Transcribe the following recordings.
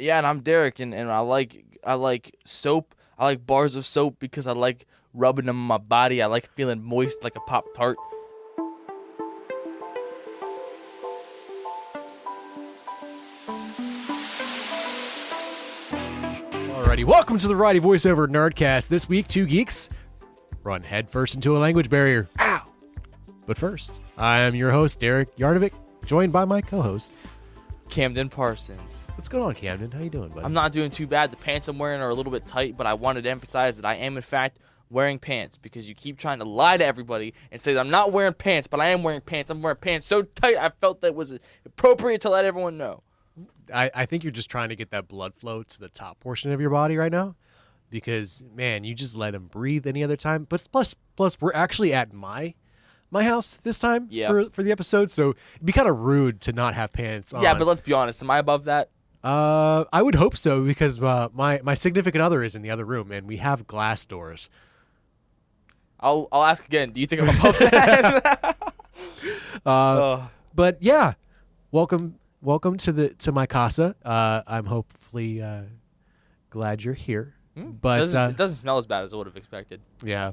Yeah, and I'm Derek, and I like soap. I like bars of soap because I like rubbing them on my body. I like feeling moist like a Pop-Tart. Alrighty, welcome to the Variety Voiceover Nerdcast. This week, two geeks run headfirst into a language barrier. Ow! But first, I am your host, Derek Yarnovic, joined by my co-host, Camden Parsons. What's going on, Camden? How you doing, buddy? I'm not doing too bad. The pants I'm wearing are a little bit tight, but I wanted to emphasize that I am, in fact, wearing pants because you keep trying to lie to everybody and say that I'm not wearing pants, but I am wearing pants. I'm wearing pants so tight I felt that it was appropriate to let everyone know. I think you're just trying to get that blood flow to the top portion of your body right now because, man, you just let him breathe any other time. But plus we're actually at my house this time for the episode, so it'd be kind of rude to not have pants on. Yeah, but let's be honest. Am I above that? I would hope so because my significant other is in the other room, and we have glass doors. I'll ask again. Do you think I'm above that? But yeah, welcome to my casa. I'm hopefully glad you're here. But it doesn't smell as bad as I would have expected. Yeah.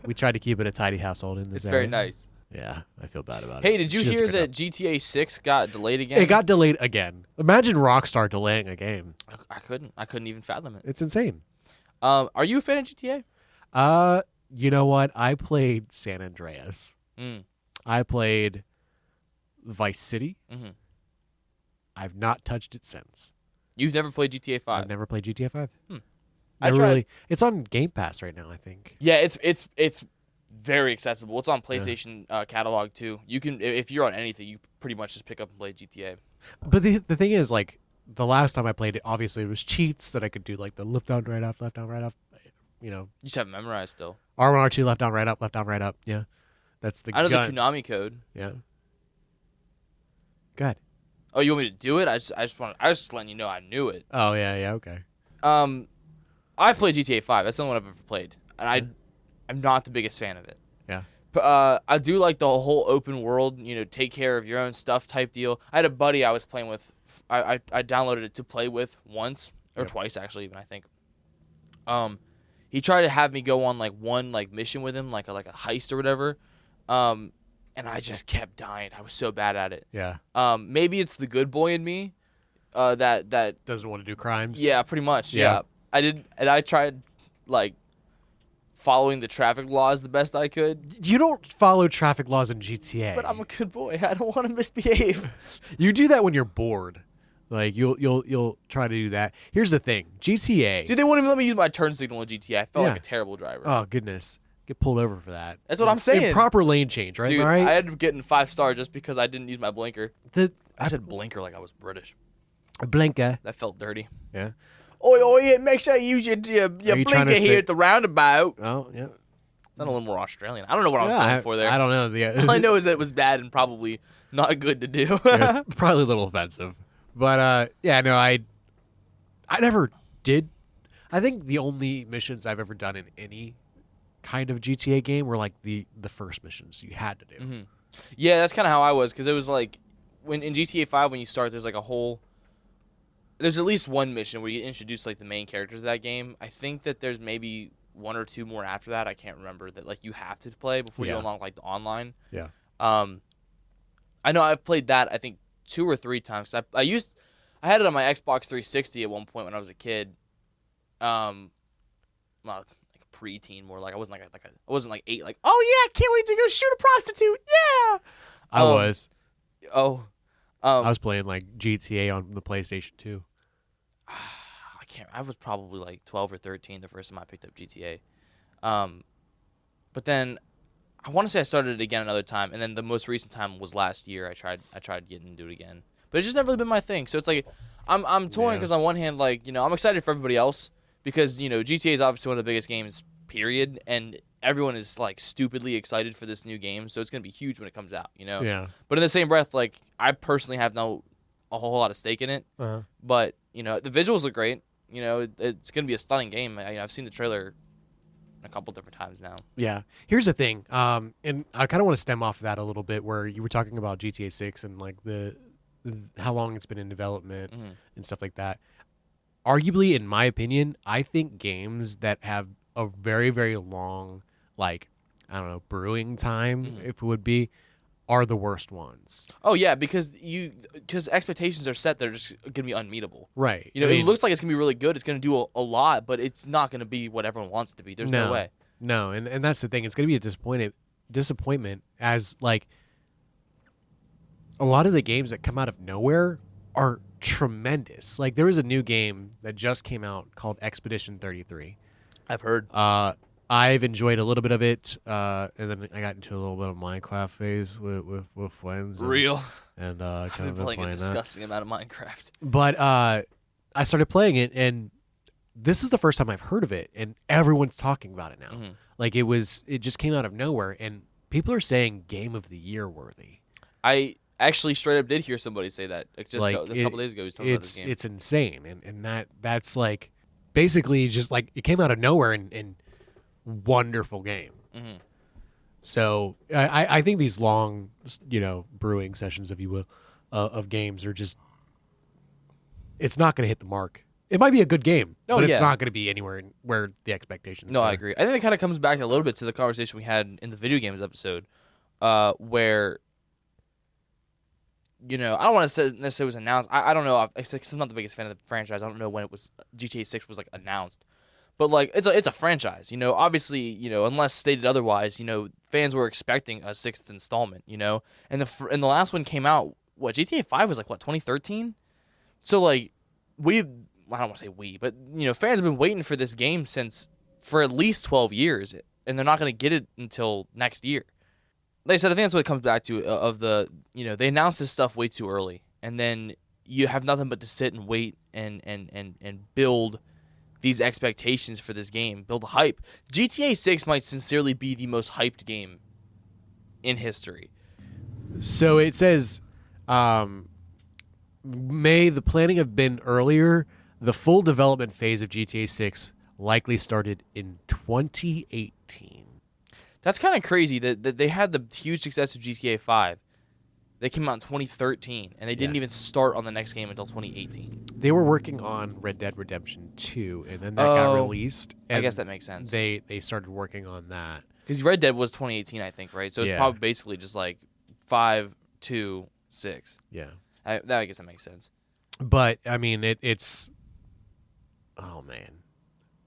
We tried to keep it a tidy household in this It's area. very nice. Yeah, I feel bad about it. Hey, did you She does a hear good that job. GTA 6 got delayed again? It got delayed again. Imagine Rockstar delaying a game. I couldn't even fathom it. It's insane. Are you a fan of GTA? You know what? I played San Andreas. I played Vice City. Mm-hmm. I've not touched it since. You've never played GTA 5? I've never played GTA 5. I tried. It's on Game Pass right now, I think. Yeah, it's very accessible. It's on PlayStation catalog too. You can, if you're on anything, you pretty much just pick up and play GTA. But the thing is, like, the last time I played it, obviously it was cheats that I could do, like the left down, right up, left down, right up. You know, You just have it memorized still. R1, R2, left down, right up, left down, right up. Yeah, that's the. I know gun. the Konami code. Yeah. Go ahead. Oh, you want me to do it? I was just letting you know I knew it. Oh yeah, okay. I've played GTA 5. That's the only one I've ever played, and I'm not the biggest fan of it. Yeah. But I do like the whole open world, take care of your own stuff type deal. I had a buddy I was playing with. I downloaded it to play with once or twice actually, even I think. He tried to have me go on like one mission with him, like a heist or whatever. And I just kept dying. I was so bad at it. Yeah. Maybe it's the good boy in me, that Doesn't want to do crimes. yeah, pretty much. Yeah. I tried following the traffic laws the best I could. You don't follow traffic laws in GTA. But I'm a good boy. I don't want to misbehave. You do that when you're bored. Like you'll try to do that. Here's the thing, GTA. Dude, they won't even let me use my turn signal in GTA. I felt like a terrible driver. Oh goodness, get pulled over for that. That's what I'm saying. Improper lane change, right? Dude, All right? I ended up getting 5-star just because I didn't use my blinker. I said blinker like I was British. Blinker. That felt dirty. Yeah. Oi, make sure you use your blinker here at the roundabout. Oh yeah. Sound a little more Australian. I don't know what I was going for there. I don't know. All I know is that it was bad and probably not good to do. Yeah, it's probably a little offensive. But yeah, no, I never did. I think the only missions I've ever done in any kind of GTA game were like the first missions you had to do. Mm-hmm. Yeah, that's kind of how I was, because it was like when in GTA 5 when you start, there's at least one mission where you introduce like the main characters of that game. I think that there's maybe one or two more after that. I can't remember that you have to play before you go along like the online. Yeah. I know I've played that I think 2 or 3 times. I had it on my Xbox 360 at one point when I was a kid. Well, like a preteen, more like I wasn't I wasn't like 8. Like, oh yeah, can't wait to go shoot a prostitute. Yeah. I was. Oh. I was playing like GTA on the PlayStation 2. I was probably like 12 or 13 the first time I picked up GTA. But then I want to say I started it again another time, and then the most recent time was last year. I tried getting into it again, but it's just never really been my thing. So it's like I'm torn because on one hand, I'm excited for everybody else because GTA is obviously one of the biggest games, period, and everyone is like stupidly excited for this new game, so it's gonna be huge when it comes out. Yeah. But in the same breath, I personally have a whole lot of stake in it. Uh-huh. But the visuals look great. It's gonna be a stunning game. I've seen the trailer a couple different times now. Yeah. Here's the thing, and I kind of want to stem off of that a little bit, where you were talking about GTA 6 and like the how long it's been in development Mm-hmm. and stuff like that. Arguably, in my opinion, I think games that have a very, very long, like, I don't know, brewing time, if it would be, are the worst ones. Oh yeah, because expectations are set; they're just gonna be unmeetable. Right. You know, it looks like it's gonna be really good. It's gonna do a lot, but it's not gonna be what everyone wants it to be. There's no way. No, and that's the thing. It's gonna be a disappointment as like a lot of the games that come out of nowhere are tremendous. Like there was a new game that just came out called Expedition 33. I've heard. I've enjoyed a little bit of it, and then I got into a little bit of Minecraft phase with friends. Real. And I've been playing a disgusting amount of Minecraft. But I started playing it, and this is the first time I've heard of it, and everyone's talking about it now. Mm-hmm. Like it just came out of nowhere, and people are saying Game of the Year worthy. I actually straight up did hear somebody say that a couple days ago. He was talking about this game. It's insane, and that's like basically just like it came out of nowhere and wonderful game. Mm-hmm. So I think these long, brewing sessions, if you will, of games are just, it's not going to hit the mark. It might be a good game, but it's not going to be anywhere where the expectations are. I agree. I think it kind of comes back a little bit to the conversation we had in the video games episode, where, I don't want to say necessarily it was announced. I don't know. I'm not the biggest fan of the franchise. I don't know when GTA 6 was like announced. But like it's a franchise, Obviously, unless stated otherwise, fans were expecting a sixth installment, And the last one came out. What GTA 5 was like 2013. So like I don't want to say but fans have been waiting for this game for at least 12 years, and they're not going to get it until next year. Like I said, I think that's what it comes back to. They announced this stuff way too early, and then you have nothing but to sit and wait and build these expectations for this game, build hype. GTA 6 might sincerely be the most hyped game in history. So it says, may the planning have been earlier? The full development phase of GTA 6 likely started in 2018. That's kind of crazy that they had the huge success of GTA 5. They came out in 2013, and they didn't even start on the next game until 2018. They were working on Red Dead Redemption 2, and then that got released. And I guess that makes sense. They started working on that. Because Red Dead was 2018, I think, right? So it's probably basically just like 5, 2, 6. Yeah. I guess that makes sense. But, I mean, it's... Oh, man.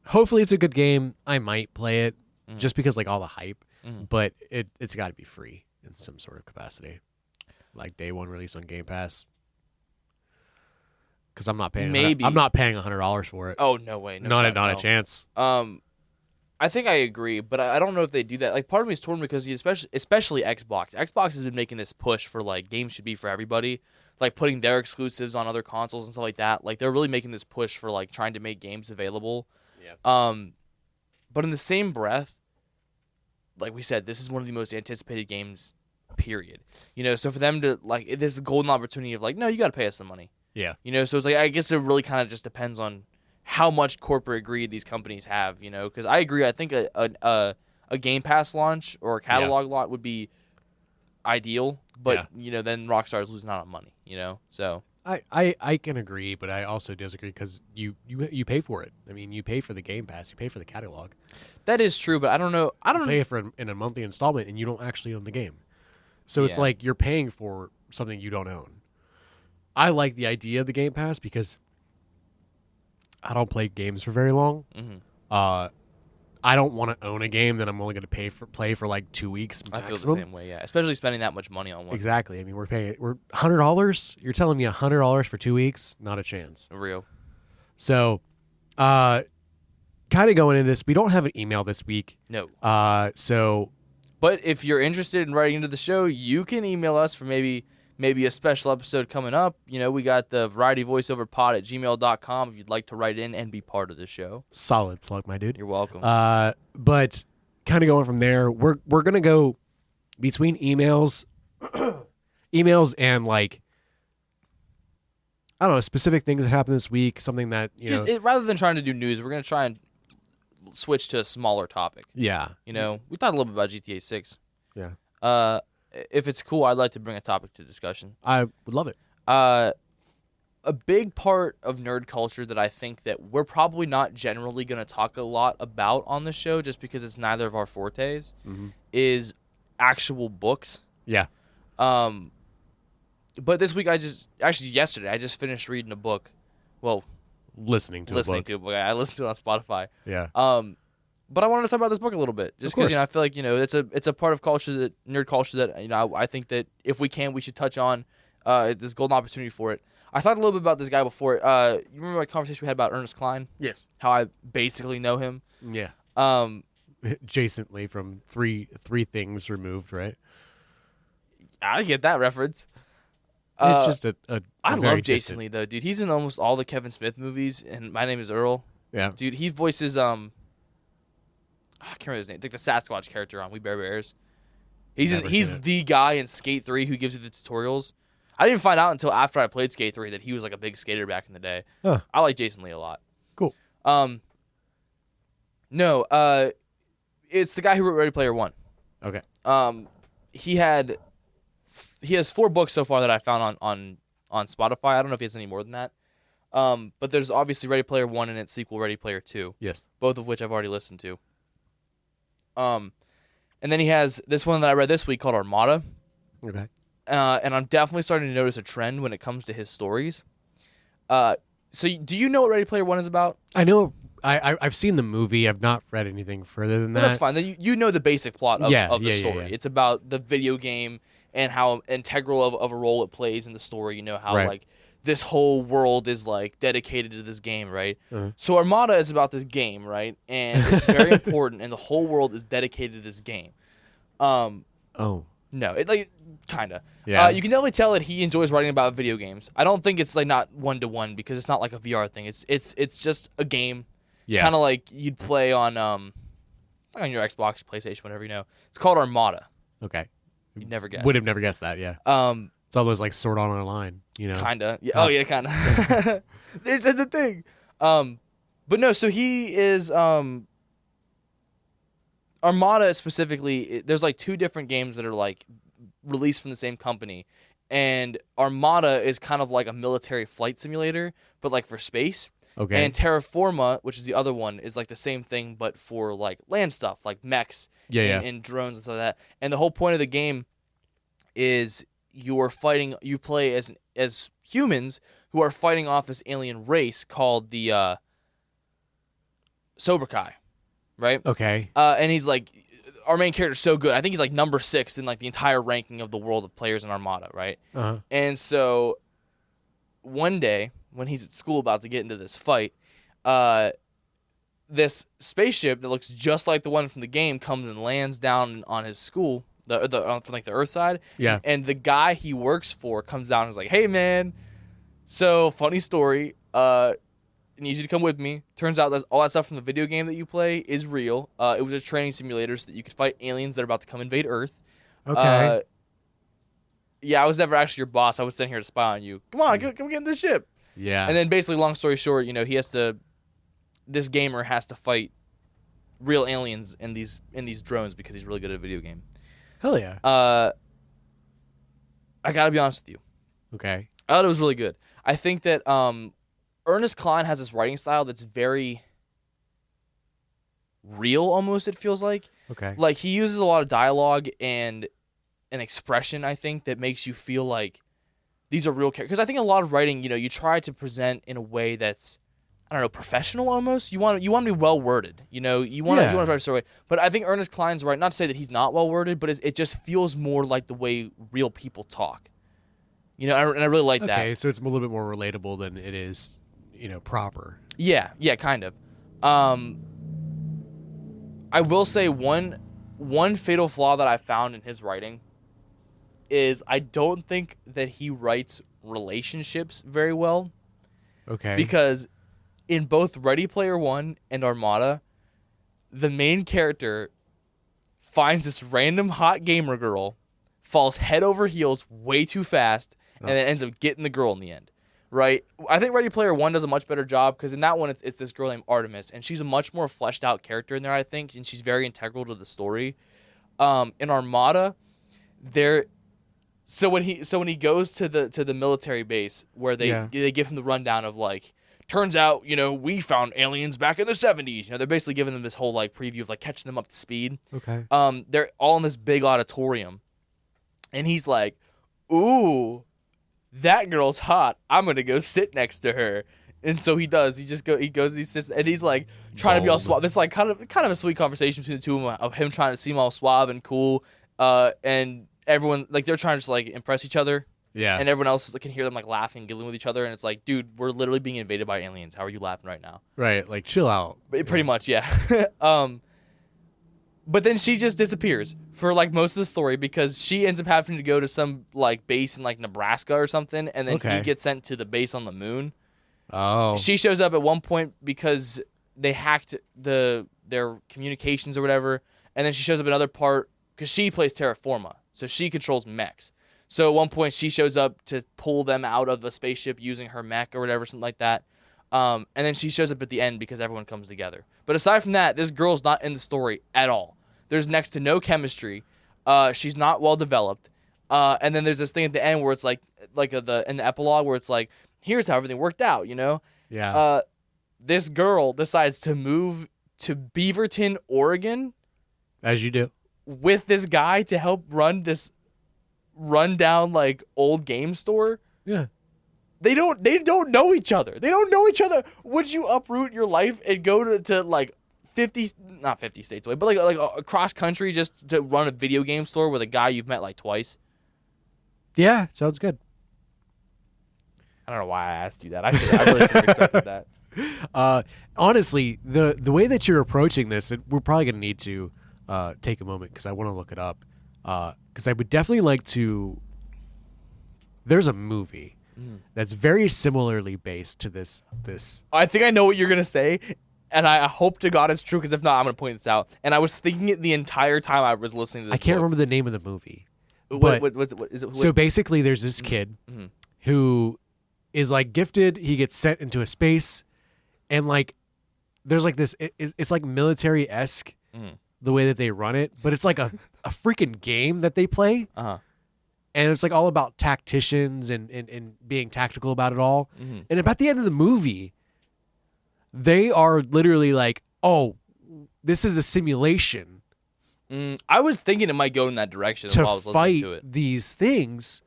Hopefully it's a good game. I might play it just because, like, all the hype. But it's got to be free in some sort of capacity. Like day one release on Game Pass, because I'm not paying. Maybe I'm not paying $100 for it. Oh no way, not a chance. I think I agree, but I don't know if they do that. Like part of me is torn because especially Xbox. Xbox has been making this push for like games should be for everybody, like putting their exclusives on other consoles and stuff like that. Like they're really making this push for like trying to make games available. Yeah. But in the same breath, like we said, this is one of the most anticipated games. Period. So for them to like, this is a golden opportunity of like, no, you got to pay us the money. Yeah. So it's like, I guess it really kind of just depends on how much corporate greed these companies have. Because I agree. I think a Game Pass launch or a catalog launch would be ideal, but then Rockstar is losing out on money. So I can agree, but I also disagree because you pay for it. I mean, you pay for the Game Pass, you pay for the catalog. That is true, but I don't know. You pay for in a monthly installment, and you don't actually own the game. So it's like you're paying for something you don't own. I like the idea of the Game Pass because I don't play games for very long. Mm-hmm. I don't want to own a game that I'm only going to play for like 2 weeks maximum. I feel the same way, yeah. Especially spending that much money on one. Exactly. I mean, we're $100. You're telling me $100 for 2 weeks? Not a chance. Real. So, kind of going into this, we don't have an email this week. No. But if you're interested in writing into the show, you can email us for maybe a special episode coming up. We got the varietyvoiceoverpod@gmail.com if you'd like to write in and be part of the show. Solid plug, my dude. You're welcome. But kind of going from there, we're going to go between emails and like, I don't know, specific things that happened this week, something that, rather than trying to do news, we're going to try and switch to a smaller topic. Yeah. We talked a little bit about GTA 6. Yeah. If it's cool, I'd like to bring a topic to discussion. I would love it. A big part of nerd culture that I think that we're probably not generally going to talk a lot about on the show just because it's neither of our fortes is actual books. Yeah. But this week yesterday I just finished reading a book. Well, Listening to a book. I listened to it on Spotify. Yeah. But I wanted to talk about this book a little bit, just because I feel like it's a part of nerd culture that I think that if we can, we should touch on. This golden opportunity for it. I talked a little bit about this guy before. You remember my conversation we had about Ernest Cline? Yes. How I basically know him. Yeah. Adjacently from three things removed, right? I get that reference. It's just a I very love Jason Lee though, dude. He's in almost all the Kevin Smith movies, and My Name Is Earl. Yeah. Dude, he voices I can't remember his name. Like the Sasquatch character on We Bare Bears. He's the guy in Skate 3 who gives you the tutorials. I didn't find out until after I played Skate 3 that he was like a big skater back in the day. Huh. I like Jason Lee a lot. Cool. No, it's the guy who wrote Ready Player One. Okay. He has 4 books so far that I found on Spotify. I don't know if he has any more than that. But there's obviously Ready Player One and its sequel, Ready Player Two. Yes. Both of which I've already listened to. And then he has this one that I read this week called Armada. Okay. And I'm definitely starting to notice a trend when it comes to his stories. So do you know what Ready Player One is about? I know. I've seen the movie. I've not read anything further than that. That's fine. Then you know the basic plot of the story. Yeah. It's about the video game and how integral of a role it plays in the story. You know how like this whole world is like dedicated to this game, right? Uh-huh. So Armada is about this game, right? And it's very important, and the whole world is dedicated to this game. Oh. No, it like kinda. Yeah. You can definitely tell that he enjoys writing about video games. I don't think it's like not 1-to-1 because it's not like a VR thing. It's just a game. Yeah. Kind of like you'd play on your Xbox, PlayStation, whatever, you know. It's called Armada. Okay. You'd never guess. Would have never guessed that. Yeah. It's almost like Sword Art Online. You know. Kinda. Yeah. Oh yeah, kinda. This is the thing. But no. So he is Armada specifically. There's like 2 different games that are like released from the same company, and Armada is kind of like a military flight simulator, but like for space. Okay. And Terraforma, which is the other one, is like the same thing, but for like land stuff, like mechs and drones and stuff like that. And the whole point of the game is you play as humans who are fighting off this alien race called the Sobrikai, right? Okay. And he's like, our main character's so good. I think he's like number 6 in like the entire ranking of the world of players in Armada, right? Uh-huh. And so one day when he's at school about to get into this fight, this spaceship that looks just like the one from the game comes and lands down on his school, from like the Earth side. Yeah. And the guy he works for comes down and is like, "Hey man, so funny story. I need you to come with me. Turns out that all that stuff from the video game that you play is real. It was a training simulator so that you could fight aliens that are about to come invade Earth. Okay. Yeah, I was never actually your boss. I was sent here to spy on you. Come on, come get in this ship." Yeah. And then basically, long story short, this gamer has to fight real aliens in these drones because he's really good at a video game. Hell yeah. I gotta be honest with you. Okay. I thought it was really good. I think that Ernest Cline has this writing style that's very real, almost, it feels like. Okay. Like, he uses a lot of dialogue and an expression, I think, that makes you feel like these are real characters. Because I think a lot of writing, you try to present in a way that's, I don't know, professional almost. You want to be well worded. You want to write a story. But I think Ernest Cline's right. Not to say that he's not well worded, but it just feels more like the way real people talk. And I really like that. Okay, so it's a little bit more relatable than it is, proper. Yeah, kind of. I will say one fatal flaw that I found in his writing is I don't think that he writes relationships very well. Okay. Because in both Ready Player One and Armada, the main character finds this random hot gamer girl, falls head over heels way too fast, and then ends up getting the girl in the end. Right? I think Ready Player One does a much better job because in that one it's this girl named Artemis, and she's a much more fleshed out character in there, I think, and she's very integral to the story. In Armada, So when he goes to the military base where they give him the rundown of like, turns out, we found aliens back in the 70s. They're basically giving them this whole like preview of like catching them up to speed. Okay. They're all in this big auditorium, and he's like, "Ooh, that girl's hot. I'm gonna go sit next to her." And so he does. He goes and he sits, and he's like trying to be all suave. This like kind of a sweet conversation between the two of them of him trying to seem all suave and cool, and everyone like they're trying to just like impress each other. Yeah. And everyone else can hear them like laughing, and giggling with each other, and it's like, dude, we're literally being invaded by aliens. How are you laughing right now? Right. Like, chill out. Pretty much, yeah. But then she just disappears for like most of the story because she ends up having to go to some like base in like Nebraska or something, and then he gets sent to the base on the moon. Oh. She shows up at one point because they hacked their communications or whatever, and then she shows up another part because she plays Terraforma, so she controls mechs. So at one point she shows up to pull them out of a spaceship using her mech or whatever, something like that. And then she shows up at the end because everyone comes together. But aside from that, this girl's not in the story at all. There's next to no chemistry. She's not well developed. And then there's this thing at the end where it's like in the epilogue where it's like, here's how everything worked out, Yeah. This girl decides to move to Beaverton, Oregon. As you do. With this guy to help run this rundown like old game store. Yeah. They don't know each other. They don't know each other. Would you uproot your life and go to like 50, not 50 states away, but like across country just to run a video game store with a guy you've met like twice? Yeah, sounds good. I don't know why I asked you that. I really should have expected that. Honestly, the way that you're approaching this, and we're probably going to need to take a moment because I want to look it up. Because I would definitely like to. There's a movie that's very similarly based to this. I think I know what you're gonna say, and I hope to God it's true. Because if not, I'm gonna point this out. And I was thinking it the entire time I was listening to this. I can't remember the name of the movie. But what is it? So basically, there's this kid who is like gifted. He gets sent into a space, and like there's like this. It's like military-esque the way that they run it, but it's like a freaking game that they play. And it's like all about tacticians and being tactical about it all. And about the end of the movie, they are literally like, oh, this is a simulation. I was thinking it might go in that direction while I was listening to it. To fight these things.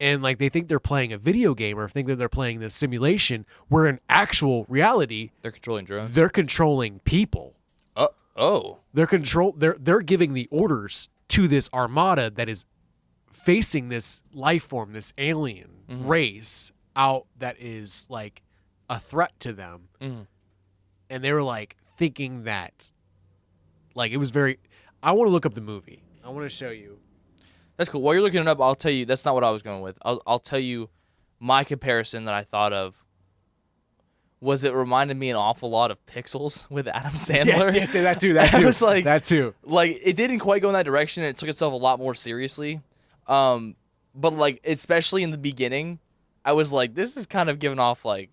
And like they think they're playing a video game or think that they're playing this simulation where in actual reality, they're controlling drones. They're controlling people. They're giving the orders to this armada that is facing this life form, this alien race out that is like a threat to them. And they were like thinking that like it was very I want to look up the movie. I want to show you. That's cool. While you're looking it up, I'll tell you that's not what I was going with. I'll tell you my comparison that I thought of was it reminded me an awful lot of Pixels with Adam Sandler. Yes, that too. That too. It was like, that too. Like it didn't quite go in that direction. And it took itself a lot more seriously. But like especially in the beginning, I was like, this is kind of giving off like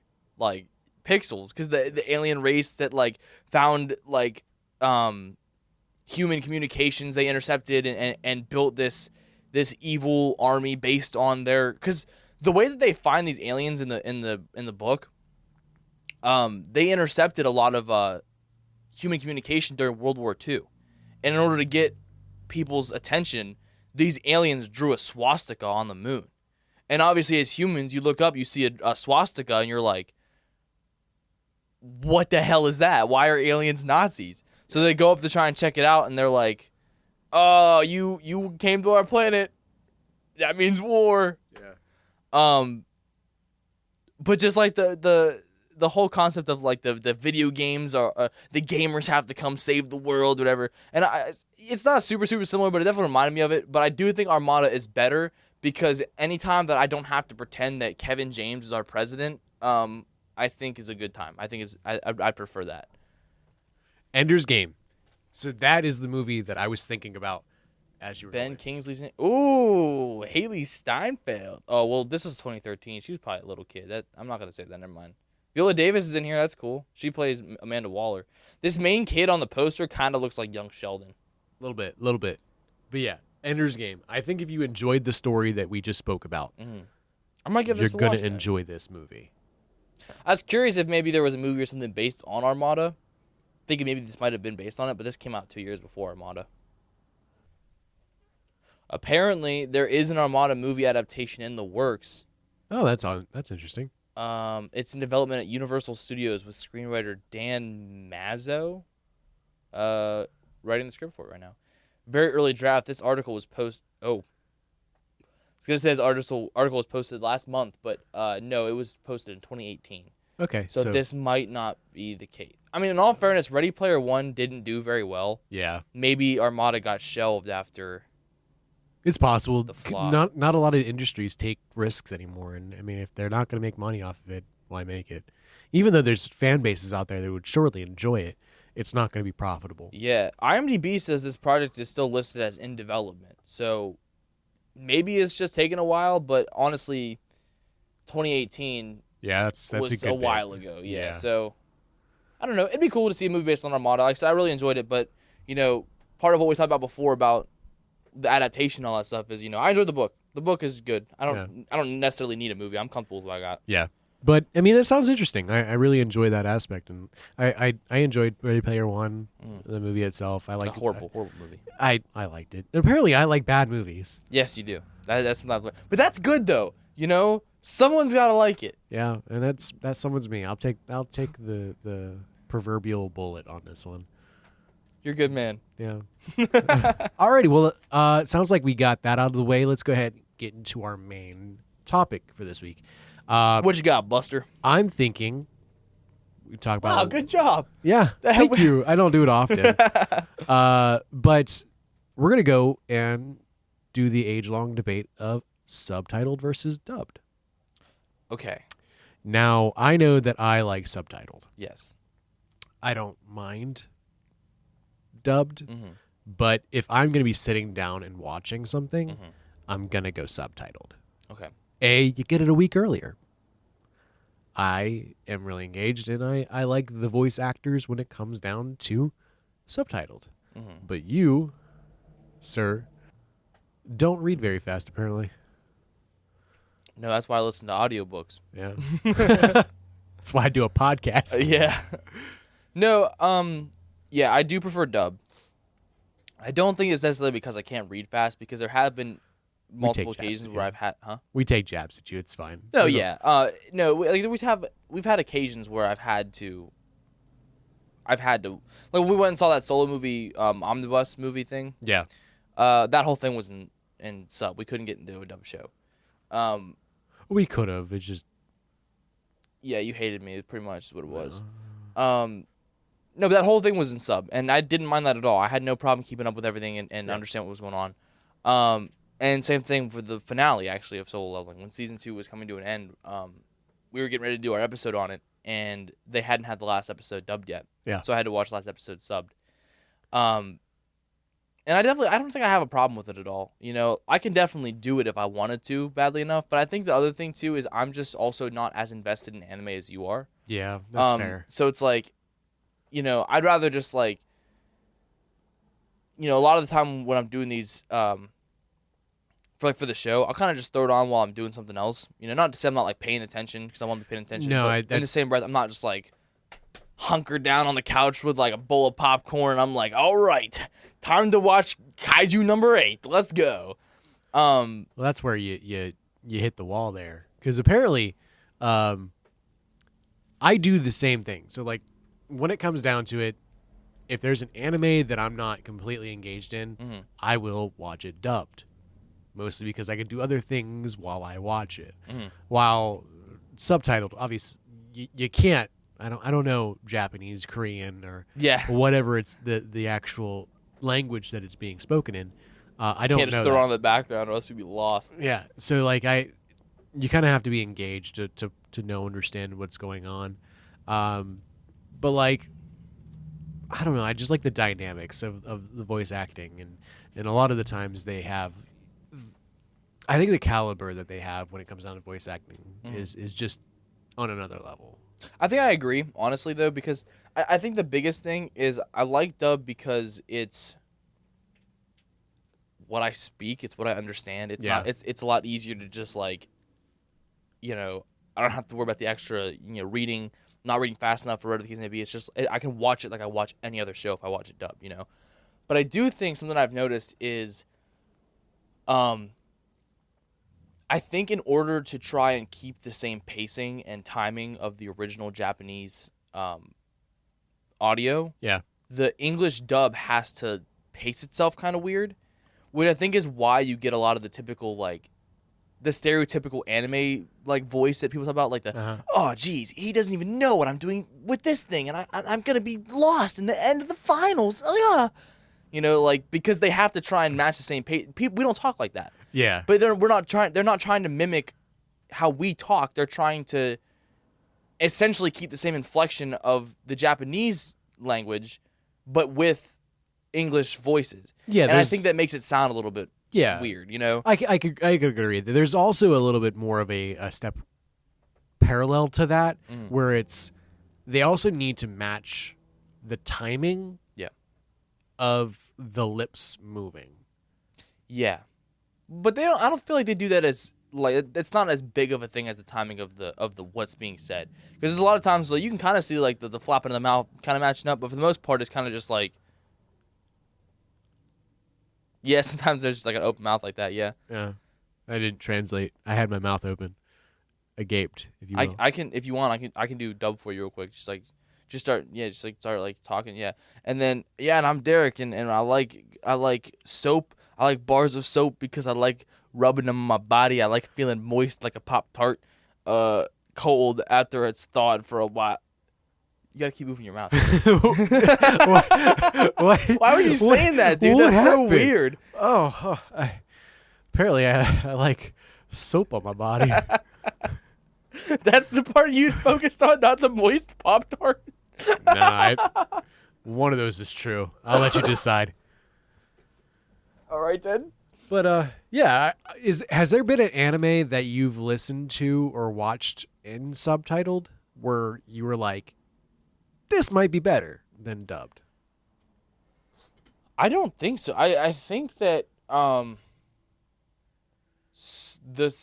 Pixels because the alien race that like found like human communications they intercepted and built this evil army based on their because the way that they find these aliens in the book. They intercepted a lot of human communication during World War II. And in order to get people's attention, these aliens drew a swastika on the moon. And obviously, as humans, you look up, you see a swastika, and you're like, what the hell is that? Why are aliens Nazis? So they go up to try and check it out, and they're like, oh, you came to our planet. That means war. Yeah. But just like the whole concept of like the video games are the gamers have to come save the world, whatever. And it's not super similar, but it definitely reminded me of it. But I do think Armada is better because anytime that I don't have to pretend that Kevin James is our president, I think is a good time. I think I prefer that. Ender's Game. So that is the movie that I was thinking about as you were Ben going. Kingsley's name. Ooh, Haley Steinfeld. Oh well, this is 2013. She was probably a little kid. I'm not gonna say that. Never mind. Viola Davis is in here. That's cool. She plays Amanda Waller. This main kid on the poster kind of looks like young Sheldon. A little bit. But yeah. Ender's Game. I think if you enjoyed the story that we just spoke about, I might give you're this a gonna watch then. enjoy this movie. I was curious if maybe there was a movie or something based on Armada. Thinking maybe this might have been based on it, but this came out 2 years before Armada. Apparently, there is an Armada movie adaptation in the works. Oh, that's interesting. It's in development at Universal Studios with screenwriter Dan Mazzo, writing the script for it right now. Very early draft. This article was posted. Oh, I was gonna say this article was posted last month, but no, it was posted in 2018. Okay, So this might not be the case. I mean, in all fairness, Ready Player One didn't do very well. yeah, Maybe Armada got shelved after. it's possible. The flop. Not a lot of industries take risks anymore, and I mean, if they're not going to make money off of it, why make it? Even though there's fan bases out there that would surely enjoy it, it's not going to be profitable. Yeah, IMDb says this project is still listed as in development. So maybe it's just taking a while, but honestly, 2018 Yeah, that's was a good a bit. while ago. Yeah, Yeah. so I don't know. It'd be cool to see a movie based on Armada. Like I said, I really enjoyed it, but part of what we talked about before about the adaptation and all that stuff is, I enjoyed the book. The book is good. I don't necessarily need a movie. I'm comfortable with what I got. Yeah. But I mean, it sounds interesting. I really enjoy that aspect, and I enjoyed Ready Player One, the movie itself. I liked A horrible movie. I liked it. And apparently, I like bad movies. Yes, you do. That's not, but that's good though. Someone's gotta like it. Yeah, and that's someone's me. I'll take the proverbial bullet on this one. You're a good man. Yeah. Alrighty. Well, it sounds like we got that out of the way. Let's go ahead and get into our main topic for this week. What you got, Buster? I'm thinking we talk about. Wow, good job. Yeah, thank you. I don't do it often. But we're going to go and do the age-long debate of subtitled versus dubbed. Okay. Now, I know that I like subtitled. Yes. I don't mind dubbed, but if I'm going to be sitting down and watching something, I'm going to go subtitled. Okay. You get it a week earlier. I am really engaged, and I like the voice actors when it comes down to subtitled. But you, sir, don't read very fast, apparently. No, that's why I listen to audiobooks. Yeah. That's why I do a podcast. Yeah. No, yeah, I do prefer dub. I don't think it's necessarily because I can't read fast, because there have been multiple occasions where I've had, We take jabs at you. It's fine. No, yeah. No, we've had occasions where I've had to, like, when we went and saw that solo movie, omnibus movie thing. Yeah. That whole thing was in sub. We couldn't get into a dub show. We could have. It's just. Yeah, you hated me. It's pretty much what it was. No, but that whole thing was in sub, and I didn't mind that at all. I had no problem keeping up with everything and understand what was going on. And same thing for the finale, actually, of Solo Leveling. When Season 2 was coming to an end, we were getting ready to do our episode on it, and they hadn't had the last episode dubbed yet. Yeah. So I had to watch the last episode subbed. And I don't think I have a problem with it at all. I can definitely do it if I wanted to badly enough, but I think the other thing, too, is I'm just also not as invested in anime as you are. Yeah, that's fair. So it's like, I'd rather just, like, a lot of the time when I'm doing these, for the show, I'll kind of just throw it on while I'm doing something else. Not to say I'm not, like, paying attention, because I want to be paying attention. No, but in the same breath, I'm not just, like, hunkered down on the couch with, like, a bowl of popcorn. I'm like, all right, time to watch Kaiju number 8. Let's go. Well, that's where you hit the wall there, because apparently, I do the same thing. So, like, when it comes down to it, if there's an anime that I'm not completely engaged in, I will watch it dubbed, mostly because I can do other things while I watch it. While subtitled, obviously, you can't. I don't know Japanese, Korean, or whatever it's the actual language that it's being spoken in. I don't know. Can't just throw it on the background, or else you'd be lost. Yeah. So like you kind of have to be engaged to know, understand what's going on. But like, I don't know. I just like the dynamics of the voice acting, and a lot of the times they have. I think the caliber that they have when it comes down to voice acting is just on another level. I think I agree, honestly, though, because I think the biggest thing is I like dub because it's what I speak. It's what I understand. It's Yeah. not. It's a lot easier to just like, I don't have to worry about the extra, reading, not reading fast enough or whatever the case may be. It's just I can watch it like I watch any other show if I watch it dubbed. But I do think something I've noticed is, I think in order to try and keep the same pacing and timing of the original Japanese audio, Yeah. the English dub has to pace itself kind of weird, which I think is why you get a lot of the typical the stereotypical anime voice that people talk about, oh geez, he doesn't even know what I'm doing with this thing, and I'm gonna be lost in the end of the finals. Because they have to try and match the same pace. We don't talk like that. Yeah. But they're not trying to mimic how we talk. They're trying to essentially keep the same inflection of the Japanese language, but with English voices. Yeah, and I think that makes it sound a little bit weird. I could agree. There's also a little bit more of a step parallel to that, where they also need to match the timing of the lips moving. Yeah. But I don't feel like they do that as it's not as big of a thing as the timing of the what's being said. Because there's a lot of times you can kind of see the flapping of the mouth kind of matching up, but for the most part it's kind of just sometimes there's just an open mouth like that, yeah. Yeah. I didn't translate. I had my mouth open. I gaped, if you will. I can, if you want, I can do dub for you real quick. Just start talking, yeah. And then and I'm Derek, and I like soap. I like bars of soap because I like rubbing them on my body. I like feeling moist like a Pop-Tart, cold after it's thawed for a while. You gotta keep moving your mouth. What? Why were you saying that, dude? What That's happened? so weird. Apparently I like soap on my body. That's the part you focused on, not the moist Pop-Tart? Nah, one of those is true. I'll let you decide. All right, then. But has there been an anime that you've listened to or watched in subtitled where you were like, this might be better than dubbed? I don't think so. I think that the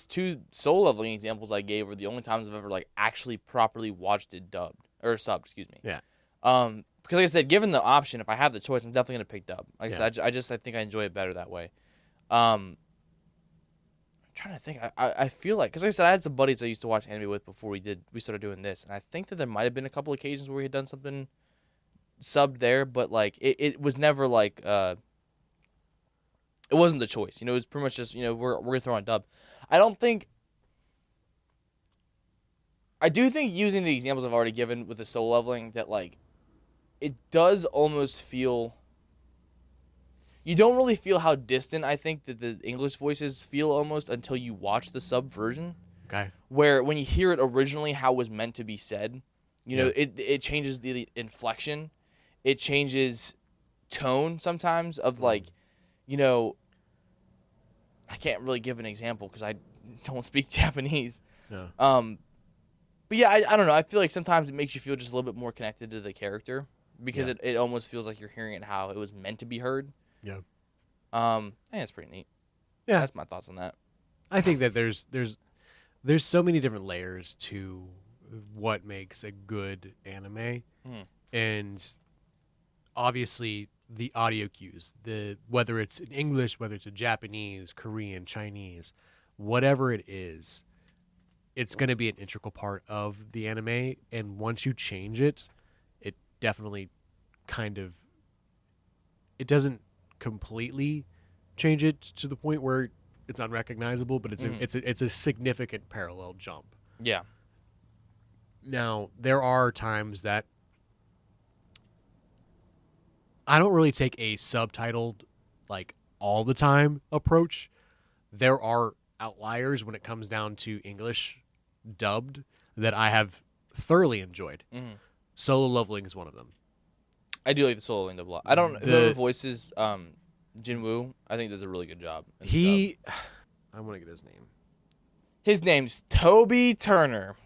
two soul leveling examples I gave were the only times I've ever actually properly watched it dubbed or subbed. Excuse me. Yeah. Because like I said, given the option, if I have the choice, I'm definitely gonna pick dub. Like I said, I think I enjoy it better that way. I'm trying to think. I feel like, because like I said, I had some buddies I used to watch anime with before we started doing this, and I think that there might have been a couple occasions where we had done something subbed there, but it was never it wasn't the choice. It was pretty much just we're gonna throw on dub. I do think using the examples I've already given with the soul leveling that it does almost feel. You don't really feel how distant I think that the English voices feel almost until you watch the sub version. Okay. Where when you hear it originally how it was meant to be said, it changes the inflection. It changes tone sometimes of I can't really give an example because I don't speak Japanese. No. But yeah, I don't know. I feel like sometimes it makes you feel just a little bit more connected to the character because it almost feels like you're hearing it how it was meant to be heard. Yeah. I think it's pretty neat. Yeah. That's my thoughts on that. I think that there's so many different layers to what makes a good anime. And obviously the audio cues, whether it's in English, whether it's in Japanese, Korean, Chinese, whatever it is, it's going to be an integral part of the anime. And once you change it, it definitely it doesn't completely change it to the point where it's unrecognizable, but it's a significant parallel jump. Yeah. Now, there are times that I don't really take a subtitled all the time approach. There are outliers when it comes down to English dubbed that I have thoroughly enjoyed. Solo Leveling is one of them. I do like the solo dub a lot. I don't whoever voices Jinwoo, I think does a really good job. I want to get his name. His name's Toby Turner.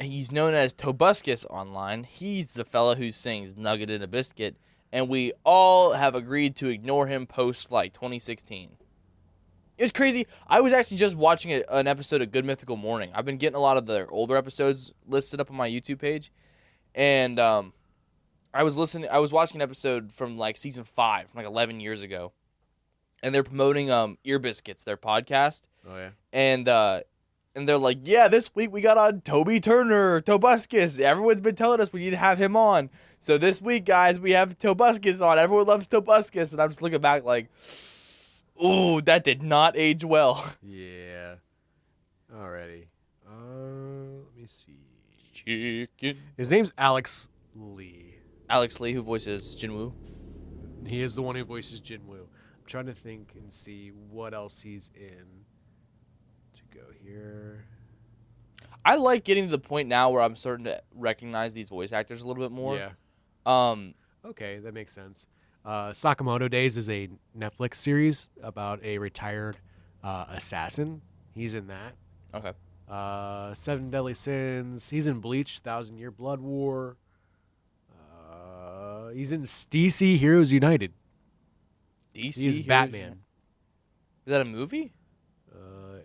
He's known as Tobuscus online. He's the fella who sings Nugget in a Biscuit and we all have agreed to ignore him post like 2016. It's crazy. I was actually just watching an episode of Good Mythical Morning. I've been getting a lot of their older episodes listed up on my YouTube page, and I was watching an episode from like season 5, from like 11 years ago, and they're promoting Ear Biscuits, their podcast. Oh yeah. And they're like, yeah, this week we got on Toby Turner, Tobuscus. Everyone's been telling us we need to have him on. So this week, guys, we have Tobuscus on. Everyone loves Tobuscus, and I'm just looking back like, ooh, that did not age well. Yeah. Alrighty. Let me see. Chicken. His name's Alex Lee. Alex Lee, who voices Jinwoo. He is the one who voices Jinwoo. I'm trying to think and see what else he's in. To go here. I like getting to the point now where I'm starting to recognize these voice actors a little bit more. Yeah. Okay, that makes sense. Sakamoto Days is a Netflix series about a retired assassin. He's in that. Okay. 7 Deadly Sins. He's in Bleach, 1,000-Year Blood War. He's in DC Heroes United. DC He's Heroes Batman. Is that a movie?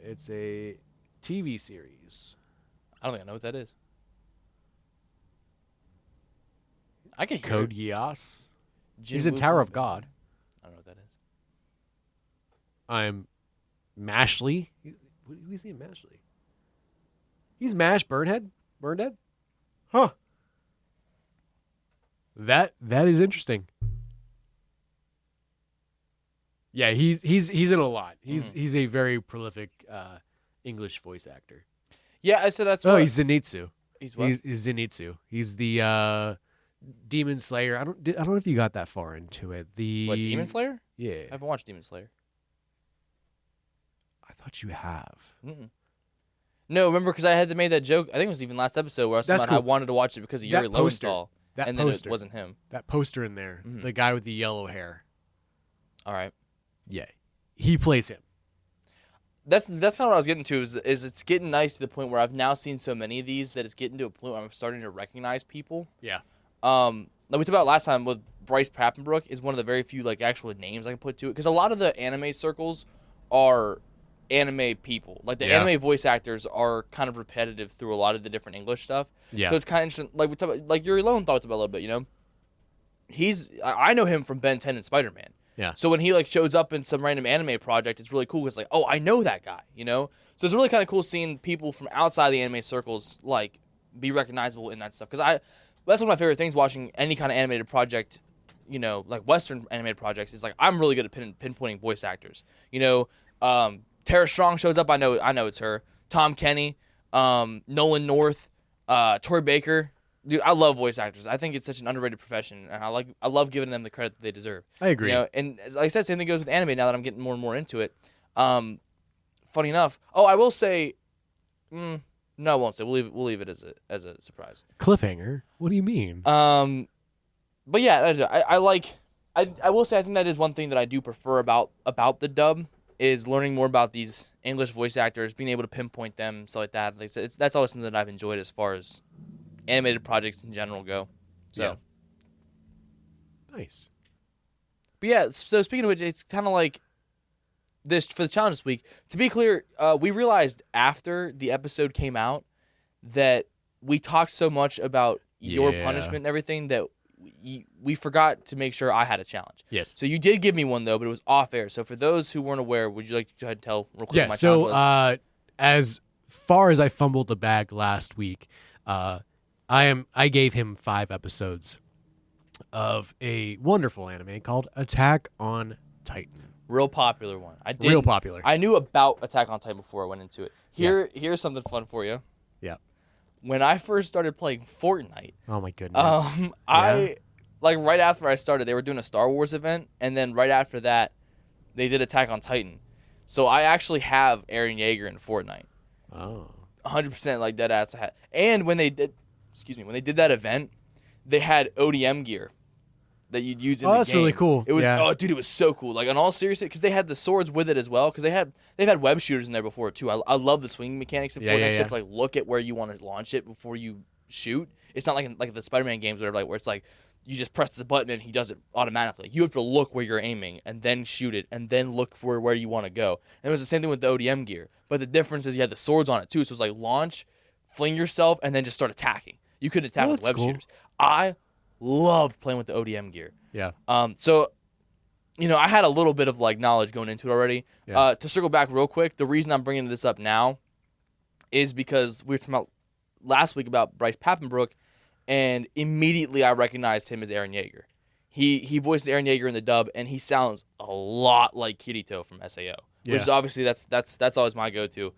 It's a TV series. I don't think I know what that is. I can hear Code it. Geass. Jinwoo He's in Tower of Batman. God. I don't know what that is. I'm Mashley. Who's he in Mashley? He's Mash Burnhead? Burnhead? Huh. That is interesting. Yeah, he's in a lot. He's a very prolific English voice actor. Yeah, I said that's Oh, what. he's Zenitsu. He's what? He's Zenitsu. He's the Demon Slayer. I don't know if you got that far into it. What, Demon Slayer? Yeah. I haven't watched Demon Slayer. I thought you have. Mm-mm. No, remember, because I had to make that joke. I think it was even last episode where I was talking That's about I cool. wanted to watch it because of That Yuri poster. Lowenthal, That and poster. then it wasn't him. That poster in there. Mhm. The guy with the yellow hair. All right. Yeah. He plays him. That's kind of what I was getting to. Is it's getting nice to the point where I've now seen so many of these that it's getting to a point where I'm starting to recognize people. Yeah. Like we talked about last time with Bryce Papenbrook is one of the very few like actual names I can put to it, because a lot of the anime circles are anime people. Like the anime voice actors are kind of repetitive through a lot of the different English stuff. Yeah. So it's kind of interesting. Like we talked about, like Yuri Lowenthal talked about a little bit. You know, I know him from Ben 10 and Spider-Man. Yeah. So when he like shows up in some random anime project, it's really cool. It's like, oh, I know that guy, you know? So it's really kind of cool seeing people from outside the anime circles like be recognizable in that stuff. Because that's one of my favorite things watching any kind of animated project, you know, like Western animated projects, is like I'm really good at pinpointing voice actors. You know, Tara Strong shows up, I know it's her. Tom Kenny, Nolan North, Troy Baker. Dude, I love voice actors. I think it's such an underrated profession, and I love giving them the credit that they deserve. I agree. You know, and like I said, same thing goes with anime. Now that I'm getting more and more into it, funny enough. Oh, I will say, no, I won't say. We'll leave it as a surprise. Cliffhanger? What do you mean? But yeah, I like. I will say I think that is one thing that I do prefer about the dub is learning more about these English voice actors, being able to pinpoint them, stuff like that. Like I said, that's always something that I've enjoyed as far as animated projects in general go. So Yeah. Nice. But yeah, so speaking of which, it's kind of like this for the challenge this week. To be clear, we realized after the episode came out that we talked so much about your Yeah. punishment and everything that we forgot to make sure I had a challenge. Yes. So you did give me one though, but it was off air. So for those who weren't aware, would you like to go ahead and tell real quick Yeah. my challenge So was? as far as I fumbled the bag last week, I gave him 5 episodes of a wonderful anime called Attack on Titan. Real popular one. Real popular. I knew about Attack on Titan before I went into it. Here's something fun for you. Yeah. When I first started playing Fortnite, Oh my goodness. I like right after I started, they were doing a Star Wars event, and then right after that, they did Attack on Titan. So I actually have Eren Yeager in Fortnite. Oh. 100% like dead ass. And when they did that event, they had ODM gear that you'd use in the game. Oh, that's really cool. It was Yeah. oh dude, it was so cool. Like in all seriousness, because they had the swords with it as well. Because they've had web shooters in there before too. I love the swinging mechanics in Yeah, Fortnite. yeah, You have to yeah. like look at where you want to launch it before you shoot. It's not like the Spider-Man games where it's like you just press the button and he does it automatically. You have to look where you're aiming and then shoot it and then look for where you want to go. And it was the same thing with the ODM gear. But the difference is you had the swords on it too. So it was like launch, fling yourself, and then just start attacking. You couldn't attack with web shooters. I loved playing with the ODM gear. Yeah. So, I had a little bit of like knowledge going into it already. Yeah. To circle back real quick, the reason I'm bringing this up now is because we were talking about last week about Bryce Papenbrook, and immediately I recognized him as Eren Yeager. He voiced Eren Yeager in the dub, and he sounds a lot like Kirito from SAO, which is obviously that's always my go-to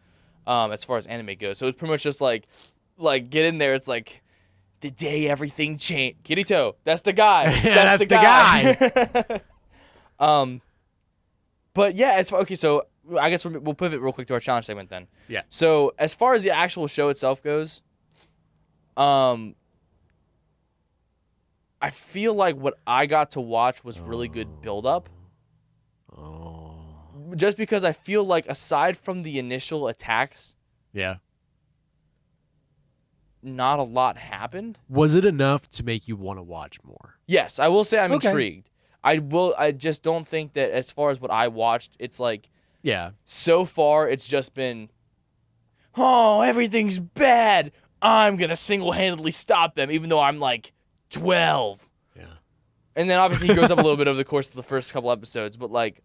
as far as anime goes. So it's pretty much just like get in there. It's like the day everything changed. Kirito, that's the guy. That's the guy. But yeah, it's okay. So I guess we'll pivot real quick to our challenge segment then. Yeah. So as far as the actual show itself goes, I feel like what I got to watch was really good build-up. Oh. Just because I feel like aside from the initial attacks, Yeah. not a lot happened. Was it enough to make you want to watch more? Yes, I will say I'm Okay. intrigued. I just don't think that as far as what I watched, it's like Yeah. so far it's just been, oh, everything's bad. I'm going to single-handedly stop them even though I'm like 12. Yeah. And then obviously he grows up a little bit over the course of the first couple episodes, but like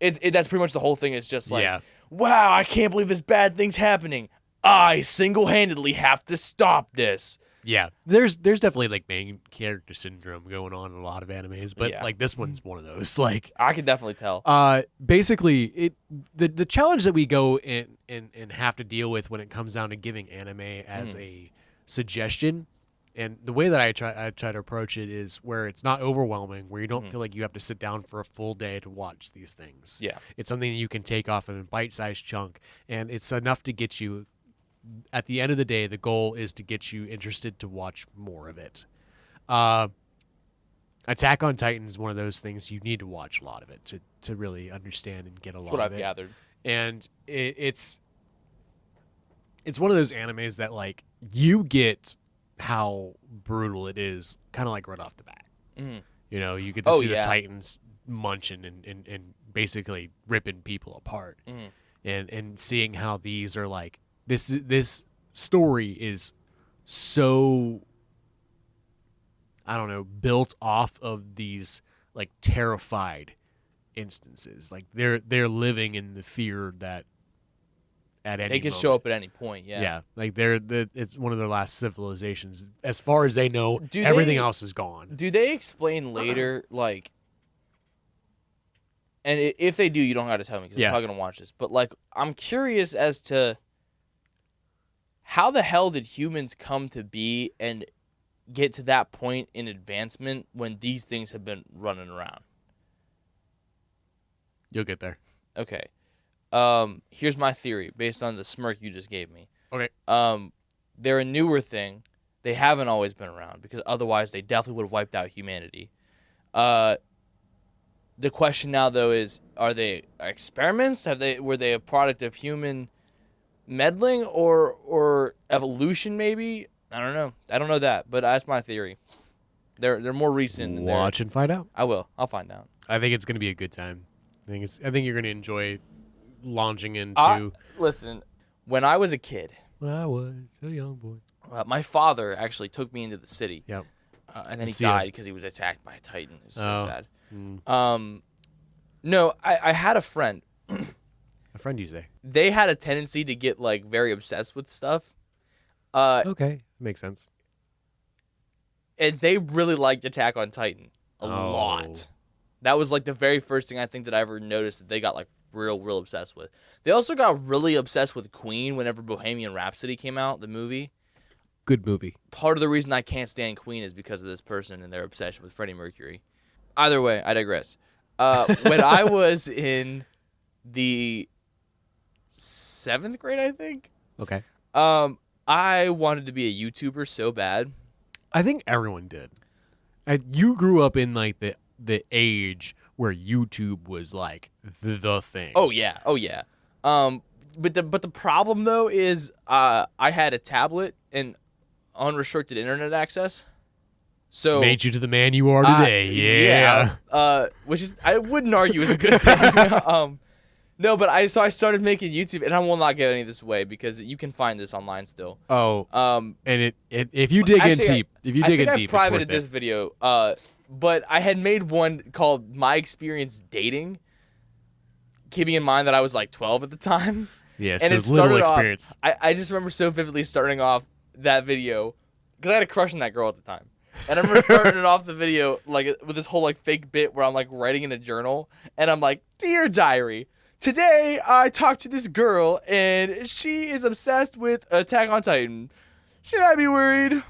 that's pretty much the whole thing. Is just like, wow, I can't believe this bad thing's happening. I single-handedly have to stop this. Yeah. There's definitely like main character syndrome going on in a lot of animes, but Yeah. like this one's one of those. Like I can definitely tell. basically the challenge that we go in and have to deal with when it comes down to giving anime as a suggestion. And the way that I try to approach it is where it's not overwhelming, where you don't feel like you have to sit down for a full day to watch these things. Yeah. It's something that you can take off in a bite-sized chunk, and it's enough to get you. At the end of the day, the goal is to get you interested to watch more of it. Attack on Titan is one of those things you need to watch a lot of it to really understand and get a lot That's what of I've it. gathered. And it's one of those animes that like you get how brutal it is, kind of like right off the bat. You get to see the Titans munching and basically ripping people apart, and seeing how these are like this story is so, I don't know, built off of these like terrified instances. Like they're living in the fear that at any They can moment. show up at any point. Yeah. Yeah, like it's one of their last civilizations. As far as they know, Do everything they- else is gone. Do they explain later, like, and if they do, you don't have to tell me because I'm probably going to watch this, but, like, I'm curious as to how the hell did humans come to be and get to that point in advancement when these things have been running around? You'll get there. Okay. Here's my theory based on the smirk you just gave me. Okay. They're a newer thing. They haven't always been around because otherwise they definitely would have wiped out humanity. The question now though is, are they experiments? Were they a product of human meddling or evolution maybe? I don't know. I don't know that, but that's my theory. They're more recent. Watch and find out. I will. I'll find out. I think it's going to be a good time. I think you're going to enjoy launching into. Listen, when I was a kid, When I was a young boy. my father actually took me into the city. Yep. And then he See ya. died because he was attacked by a Titan. It was so Oh. sad. Mm. No, I had a friend. A friend, you say? They had a tendency to get like very obsessed with stuff. Okay, makes sense. And they really liked Attack on Titan a lot. That was like the very first thing I think that I ever noticed that they got like real obsessed with. They also got really obsessed with Queen whenever Bohemian Rhapsody came out, the movie. Good movie. Part of the reason I can't stand Queen is because of this person and their obsession with Freddie Mercury. Either way, I digress. When I was in the 7th grade, I think, Okay. I wanted to be a YouTuber so bad. I think everyone did. You grew up in like the age where YouTube was like the thing. Oh yeah. But the problem though is I had a tablet and unrestricted internet access, So made you to the man you are today. Which is I wouldn't argue is a good thing. No, but I started making YouTube, and I will not give any of this away because you can find this online still. Oh, and if you dig in deep, I privated this video. But I had made one called "My Experience Dating," keeping in mind that I was like 12 at the time. Yeah, and so it's little experience. I just remember so vividly starting off that video because I had a crush on that girl at the time. And I remember starting it off the video like with this whole like fake bit where I'm like writing in a journal, and I'm like, "Dear diary, today I talked to this girl and she is obsessed with Attack on Titan. Should I be worried?"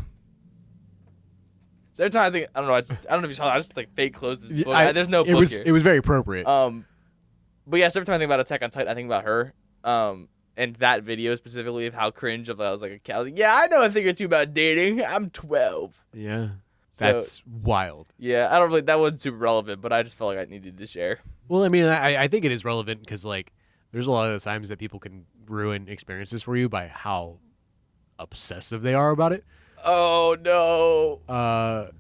So every time I think, I don't know if you saw that, I just like fake closed this book. There's no book here. It was very appropriate. But yes, every time I think about Attack on Titan, I think about her. And that video specifically of how cringe I was like, yeah, I know a thing or two about dating. I'm 12. Yeah. That's wild. Yeah, I don't really, that wasn't super relevant, but I just felt like I needed to share. Well, I mean, I think it is relevant because, like, there's a lot of times that people can ruin experiences for you by how obsessive they are about it. Oh, no.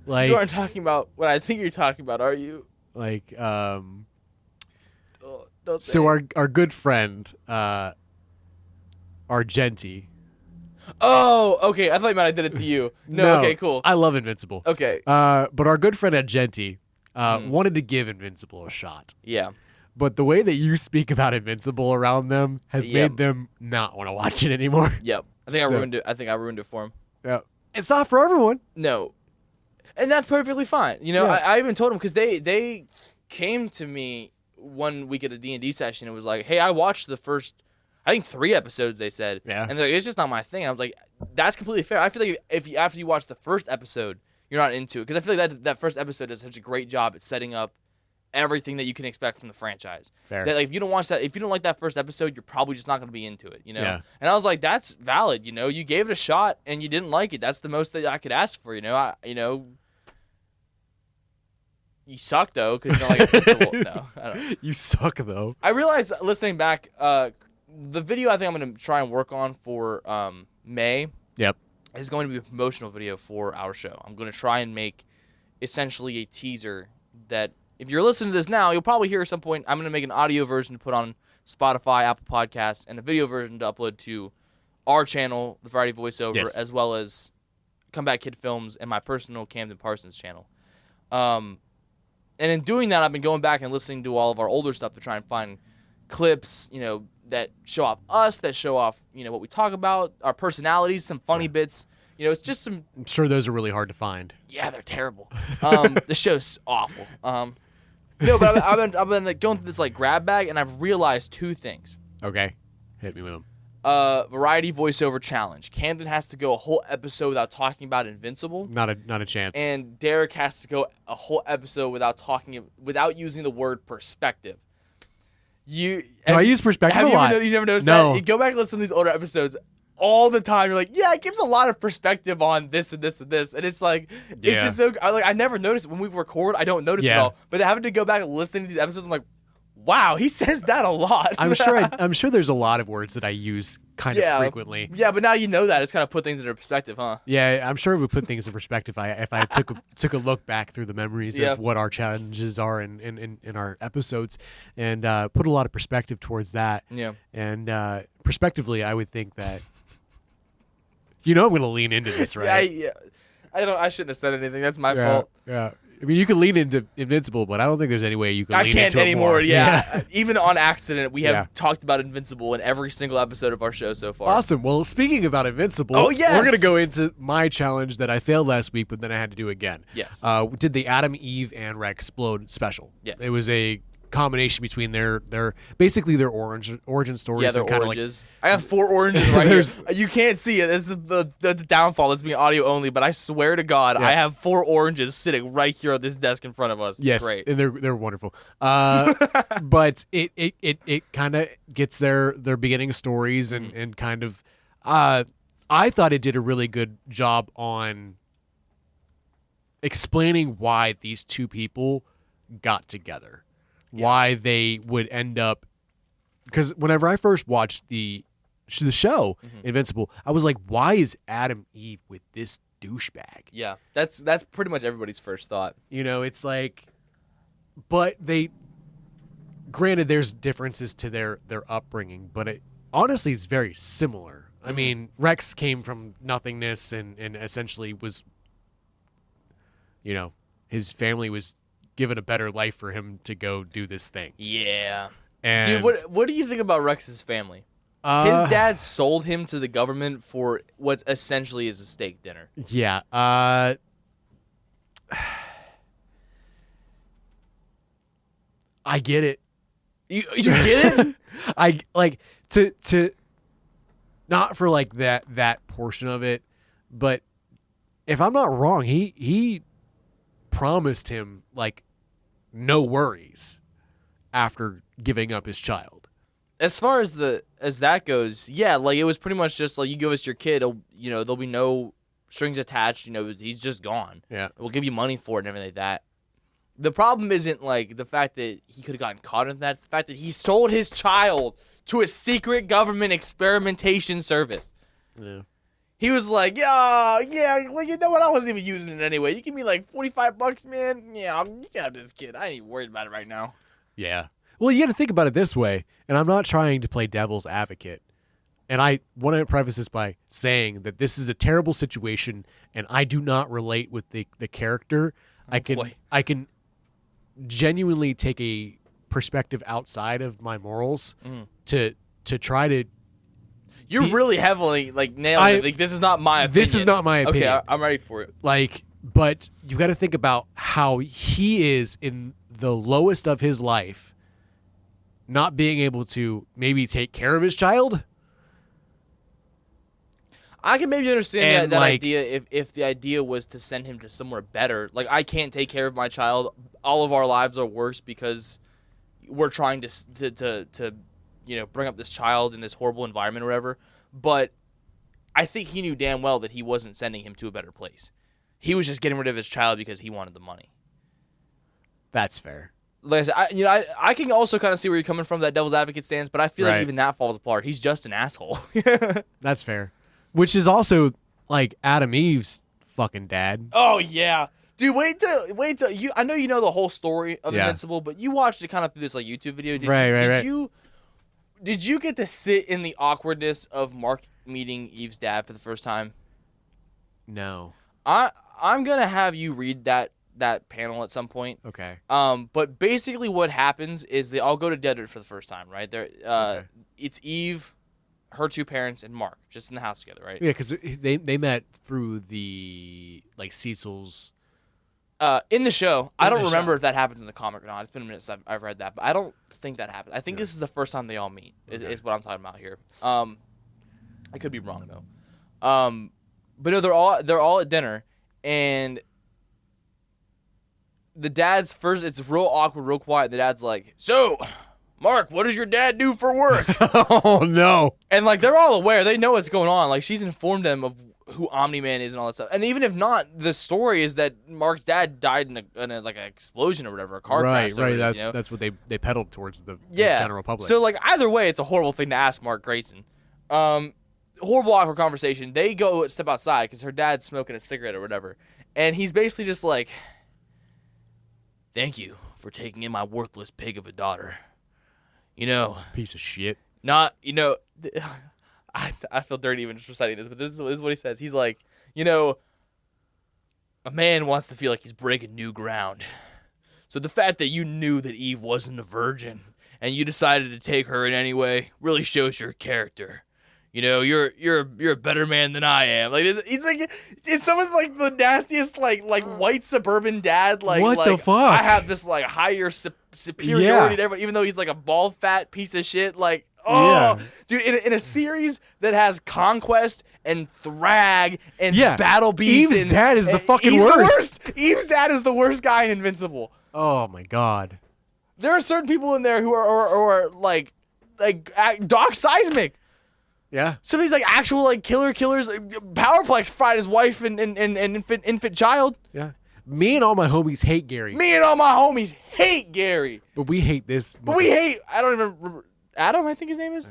Like, you aren't talking about what I think you're talking about, are you? Like, so our good friend, Argenti. Oh, okay. I thought you meant I did it to you. No, okay, cool. I love Invincible. Okay. But our good friend Argenti wanted to give Invincible a shot. Yeah. But the way that you speak about Invincible around them has made them not want to watch it anymore. Yep. I think I ruined it for him. Yeah. It's not for everyone. No. And that's perfectly fine. You know, I even told them because they came to me one week at a D&D session and was like, "Hey, I watched the first, I think 3 episodes," they said. Yeah. And they're like, "It's just not my thing." And I was like, that's completely fair. I feel like if after you watch the first episode, you're not into it. Because I feel like that first episode does such a great job at setting up everything that you can expect from the franchise. Fair. That, like, if you don't like that first episode, you're probably just not going to be into it, you know? Yeah. And I was like, that's valid, you know? You gave it a shot and you didn't like it. That's the most that I could ask for, you know? You suck, though, because you don't like it. No, I don't know. You suck, though. I realized, listening back, the video I think I'm going to try and work on for May is going to be a promotional video for our show. I'm going to try and make essentially a teaser that if you're listening to this now, you'll probably hear at some point. I'm going to make an audio version to put on Spotify, Apple Podcasts, and a video version to upload to our channel, The Variety Voiceover, as well as Comeback Kid Films and my personal Camden Parsons channel. And in doing that, I've been going back and listening to all of our older stuff to try and find clips, you know, that show off us, that show off, you know, what we talk about, our personalities, some funny bits. You know, it's just some... I'm sure those are really hard to find. Yeah, they're terrible. The show's awful. No, but I've been like, going through this like grab bag, and I've realized 2 things. Okay. Hit me with them. Variety Voiceover Challenge. Camden has to go a whole episode without talking about Invincible. Not a chance. And Derek has to go a whole episode without using the word perspective. I use perspective a lot? You never noticed that? You go back and listen to these older episodes all the time. You're like, yeah, it gives a lot of perspective on this and this and this. And it's like, it's just so, I never notice it. When we record, I don't notice it all. But having to go back and listen to these episodes, I'm like, wow, he says that a lot. I'm sure there's a lot of words that I use kind of frequently. Yeah, but now you know that. It's kind of put things into perspective, huh? Yeah, I'm sure it would put things in perspective if I took a look back through the memories of what our challenges are in our episodes and put a lot of perspective towards that. Yeah. And prospectively, I would think that, you know, I'm going to lean into this, right? I shouldn't have said anything. That's my fault. Yeah. I mean, you can lean into Invincible, but I don't think there's any way you can lean into it more. I can't anymore, yeah. Even on accident, we have talked about Invincible in every single episode of our show so far. Awesome. Well, speaking about Invincible, we're going to go into my challenge that I failed last week, but then I had to do again. Yes. We did the Adam, Eve, and Rex Explode special. Yes. It was a combination between their basically their origin stories. Yeah, their oranges. I have 4 oranges right here. You can't see it. It's the downfall. It's being audio only, but I swear to God, I have 4 oranges sitting right here on this desk in front of us. It's great. And they're wonderful. But it kind of gets their beginning stories and kind of I thought it did a really good job on explaining why these 2 people got together. Why they would end up, because whenever I first watched the show Invincible, I was like, why is Adam Eve with this douchebag. Yeah, that's pretty much everybody's first thought. You know, it's like, but granted, there's differences to their upbringing, but it honestly is very similar. I mean, Rex came from nothingness and essentially was, you know, his family was given a better life for him to go do this thing. Yeah. And Dude, what do you think about Rex's family? His dad sold him to the government for what essentially is a steak dinner. Yeah. I get it. You get it? I like to not for like that portion of it, but if I'm not wrong, he promised him like no worries after giving up his child. As far as that goes, yeah, like it was pretty much just like you give us your kid, you know, there'll be no strings attached, you know, he's just gone. Yeah. We'll give you money for it and everything like that. The problem isn't like the fact that he could have gotten caught in that, it's the fact that he sold his child to a secret government experimentation service. Yeah. He was like, yeah, well, you know what? I wasn't even using it anyway. You give me like $45, man. Yeah, you can have this kid. I ain't even worried about it right now. Yeah. Well, you got to think about it this way, and I'm not trying to play devil's advocate. And I want to preface this by saying that this is a terrible situation, and I do not relate with the character. I can genuinely take a perspective outside of my morals to try to. You're really heavily like nailing it. Like, this is not my opinion. This is not my opinion. Okay, I'm ready for it. Like, but you got to think about how he is in the lowest of his life, not being able to maybe take care of his child. I can maybe understand that like, idea if the idea was to send him to somewhere better. Like, I can't take care of my child. All of our lives are worse because we're trying to you know, bring up this child in this horrible environment or whatever. But I think he knew damn well that he wasn't sending him to a better place. He was just getting rid of his child because he wanted the money. That's fair. Like I said, I can also kind of see where you're coming from, that devil's advocate stance, but I feel like even that falls apart. He's just an asshole. That's fair. Which is also like Adam Eve's fucking dad. Oh yeah, dude. Wait till you. I know you know the whole story of Invincible, but you watched it kind of through this like YouTube video. Did you get to sit in the awkwardness of Mark meeting Eve's dad for the first time? No. I'm gonna have you read that panel at some point. Okay. But basically what happens is they all go to Desert for the first time, right? It's Eve, her two parents, and Mark just in the house together, right? Yeah, because they met through the like Cecil's. In the show, I don't remember if that happens in the comic or not. It's been a minute since I've read that, but I don't think that happened. I think this is the first time they all meet. Is what I'm talking about here. I could be wrong though. But no, they're all at dinner, and the dad's first. It's real awkward, real quiet. The dad's like, "So, Mark, what does your dad do for work?" Oh no! And like they're all aware, they know what's going on. Like she's informed them of who Omni-Man is and all that stuff. And even if not, the story is that Mark's dad died in a like an explosion or whatever, a car crash. Right. Is, that's what they peddled towards the general public. So like either way, it's a horrible thing to ask Mark Grayson. Horrible awkward conversation. They go step outside because her dad's smoking a cigarette or whatever, and he's basically just like, "Thank you for taking in my worthless pig of a daughter. You know, piece of shit. Not you know." I feel dirty even just reciting this, but this is what he says. He's like, you know, a man wants to feel like he's breaking new ground. So the fact that you knew that Eve wasn't a virgin and you decided to take her in any way really shows your character. You know, you're a better man than I am. Like he's like, it's some of like the nastiest like white suburban dad. Like what the fuck? I have this like higher superiority to everyone, even though he's like a bald fat piece of shit. Like. Oh, yeah. Dude! In a series that has Conquest and Thrag and Battle Beast, Eve's dad is the fucking worst. Eve's dad is the worst guy in Invincible. Oh my god! There are certain people in there who are like Doc Seismic. Yeah. Some of these like actual like killers. Powerplex fried his wife and infant child. Yeah. Me and all my homies hate Gary. Me and all my homies hate Gary. But we hate this. But we hate. I don't even remember. Adam, I think his name is.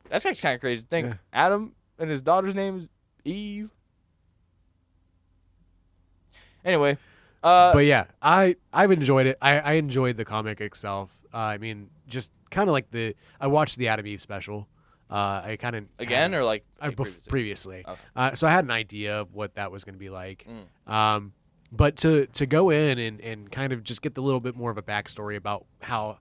That's actually kind of crazy to think. Yeah. Adam and his daughter's name is Eve. Anyway, But yeah, I've enjoyed it. I enjoyed the comic itself. I mean, just kind of like I watched the Adam Eve special. I kind of again or like previously. Okay. So I had an idea of what that was going to be like. But to go in and kind of just get the little bit more of a backstory about how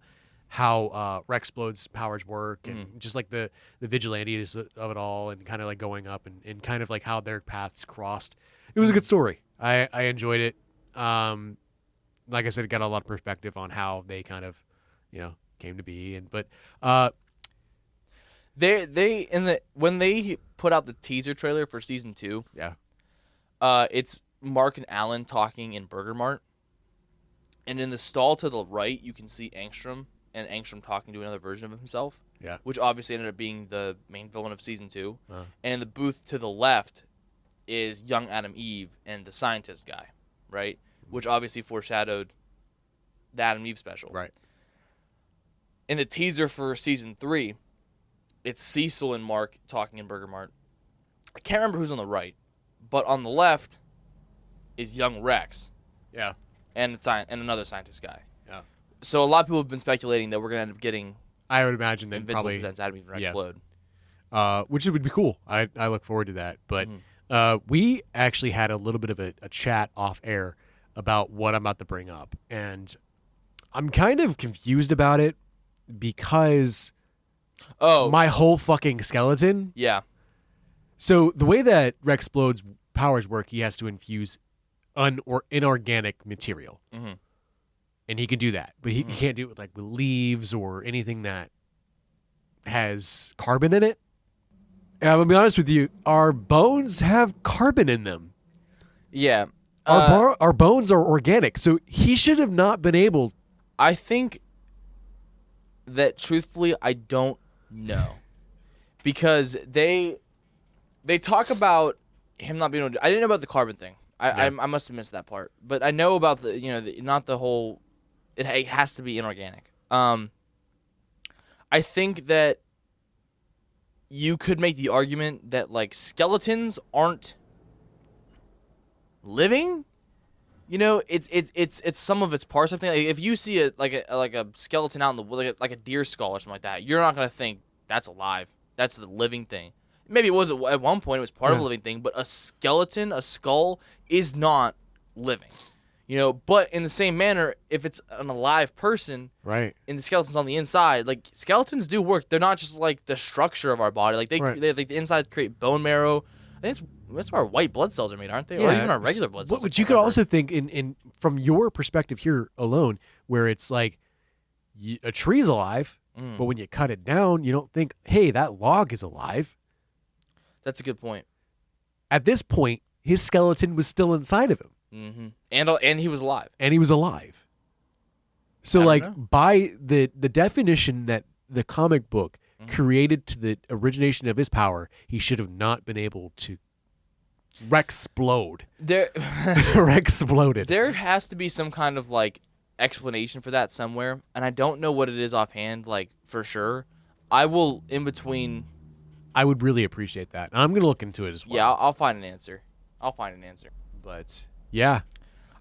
Rexplode's powers work and just like the vigilantes of it all and kind of like going up and kind of like how their paths crossed. It was a good story. I enjoyed it. Like I said, it got a lot of perspective on how they kind of, came to be. But when they put out the teaser trailer for season 2, yeah, it's Mark and Alan talking in Burger Mart, and in the stall to the right, you can see Angstrom and Angstrom talking to another version of himself. Yeah, which obviously ended up being the main villain of season 2. And in the booth to the left is young Adam Eve and the scientist guy, right? Which obviously foreshadowed the Adam Eve special. Right. In the teaser for season 3, it's Cecil and Mark talking in Burger Mart. I can't remember who's on the right, but on the left is young Rex. Yeah. And another scientist guy. Yeah. So a lot of people have been speculating that we're going to end up getting I would imagine that Invincible probably presents Adam Eve and Explode. Which would be cool. I look forward to that. But we actually had a little bit of a chat off air about what I'm about to bring up. And I'm kind of confused about it because my whole fucking skeleton. Yeah. So the way that Rexplode's powers work, he has to infuse inorganic material. And he can do that. But he can't do it with leaves or anything that has carbon in it. And I'm going to be honest with you. Our bones have carbon in them. Yeah. Our bones are organic. So he should have not been able. I think that truthfully, I don't know. Because they talk about him not being able to. I didn't know about the carbon thing. I must have missed that part. But I know about not the whole. It has to be inorganic. I think that you could make the argument that skeletons aren't living. It's some of its parts. I think if you see a skeleton out in the wood, like a deer skull or something like that, you're not gonna think that's alive. That's the living thing. Maybe it was at one point. It was part of a living thing, but a skeleton, a skull, is not living. But in the same manner, if it's an alive person, right, and the skeleton's on the inside, skeletons do work. They're not just the structure of our body. They the inside create bone marrow. I think that's where our white blood cells are made, aren't they? Yeah. Or even our regular blood cells. But you could also think in from your perspective here alone, where it's a tree's alive, but when you cut it down, you don't think, hey, that log is alive. That's a good point. At this point, his skeleton was still inside of him. And he was alive. So by the definition that the comic book created to the origination of his power, he should have not been able to Rexplode. Rexploded. There has to be some kind of explanation for that somewhere, and I don't know what it is offhand, for sure. I will in between. I would really appreciate that. I'm gonna look into it as well. Yeah, I'll find an answer. But yeah,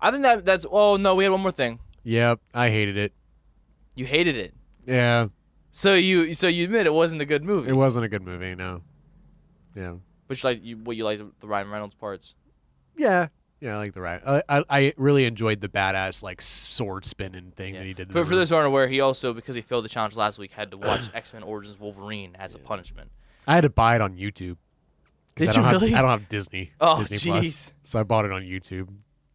I think that's. Oh no, we had one more thing. Yep, I hated it. You hated it. Yeah. So you admit it wasn't a good movie. It wasn't a good movie, no. Yeah. But you like the Ryan Reynolds parts. Yeah. Yeah, I like the Ryan. I really enjoyed the badass sword spinning thing that he did. But for those who aren't aware, he also, because he failed the challenge last week, had to watch X-Men Origins Wolverine as a punishment. I had to buy it on YouTube. Did you really? I don't have Disney. Oh, Disney Plus, so I bought it on YouTube.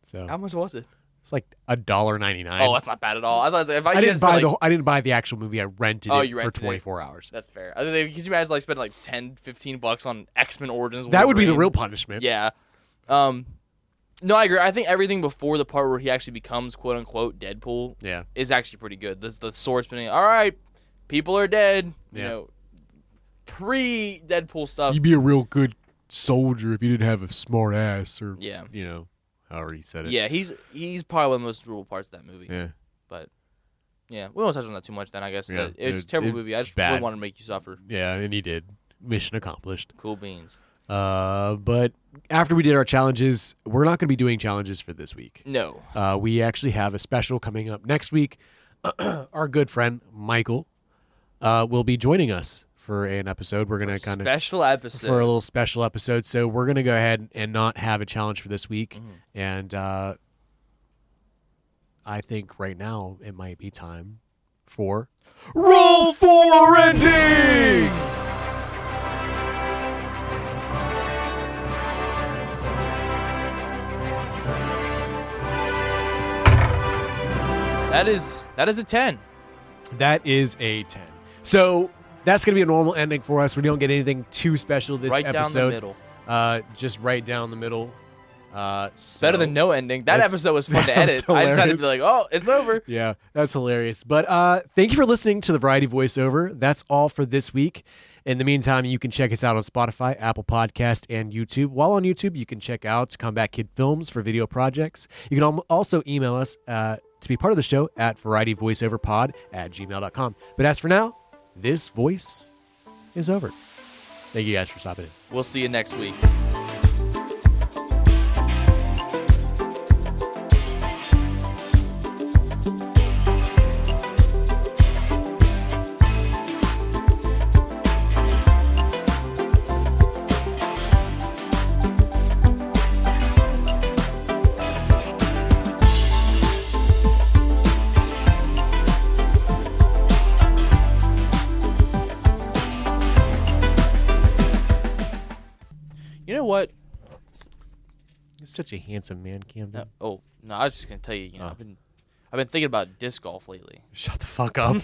So how much was it? It's $1.99. Oh, that's not bad at all. I thought I didn't buy the actual movie. I rented it for 24 hours. That's fair. Could you imagine spending $10-15 on X-Men Origins? That would be the real punishment. Yeah. No, I agree. I think everything before the part where he actually becomes quote unquote Deadpool is actually pretty good. The sword spinning. All right, people are dead. Pre-Deadpool stuff. You'd be a real good soldier if you didn't have a smart ass or however he said it. Yeah, he's probably one of the most durable parts of that movie. Yeah. But yeah, we won't touch on that too much then, I guess. Yeah, it's a terrible movie. I just really wanted to make you suffer. Yeah, and he did. Mission accomplished. Cool beans. But after we did our challenges, we're not going to be doing challenges for this week. No. We actually have a special coming up next week. Our good friend Michael will be joining us for an episode. We're going to kind of special episode for a little special episode. So we're going to go ahead and not have a challenge for this week. And I think right now it might be time for Roll for Ending. That is a 10. That is a 10. So that's going to be a normal ending for us. We don't get anything too special this Right episode. down the middle. Just right down the middle. It's better than no ending. That episode was fun to edit. I just had to be like, oh, it's over. Yeah, that's hilarious. But thank you for listening to the Variety Voiceover. That's all for this week. In the meantime, you can check us out on Spotify, Apple Podcast, and YouTube. While on YouTube, you can check out Comeback Kid Films for video projects. You can also email us to be part of the show at varietyvoiceoverpod@gmail.com. But as for now, this voice is over. Thank you guys for stopping in. We'll see you next week. You know what? You're such a handsome man, Camden. No, I was just gonna tell you. I've been thinking about disc golf lately. Shut the fuck up.